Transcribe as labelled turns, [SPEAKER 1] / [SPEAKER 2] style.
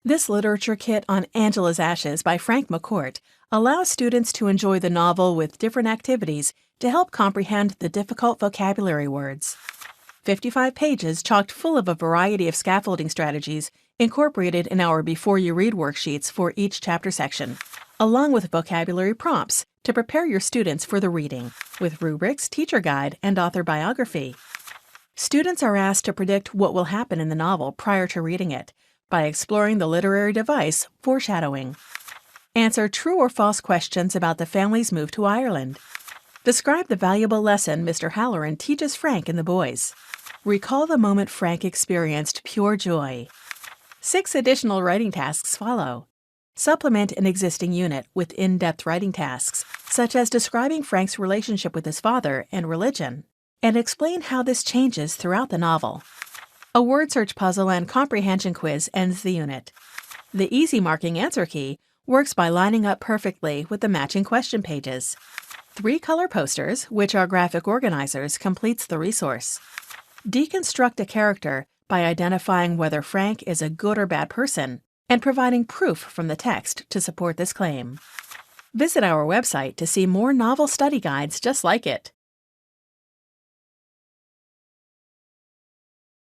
[SPEAKER 1] This literature kit on Angela's Ashes by Frank McCourt allows students to enjoy the novel with different activities to help comprehend the difficult vocabulary words. 55 pages chocked full of a variety of scaffolding strategies incorporated in our Before You Read worksheets for each chapter section, along with vocabulary prompts to prepare your students for the reading, with rubrics, teacher guide, and author biography. Students are asked to predict what will happen in the novel prior to reading it by exploring the literary device foreshadowing. Answer true or false questions about the family's move to Ireland. Describe the valuable lesson Mr. Halloran teaches Frank and the boys. Recall the moment Frank experienced pure joy. 6 additional writing tasks follow. Supplement an existing unit with in-depth writing tasks, such as describing Frank's relationship with his father and religion, and explain how this changes throughout the novel. A word search puzzle and comprehension quiz ends the unit. The easy marking answer key works by lining up perfectly with the matching question pages. 3 color posters, which are graphic organizers, completes the resource. Deconstruct a character by identifying whether Frank is a good or bad person and providing proof from the text to support this claim. Visit our website to see more novel study guides just like it.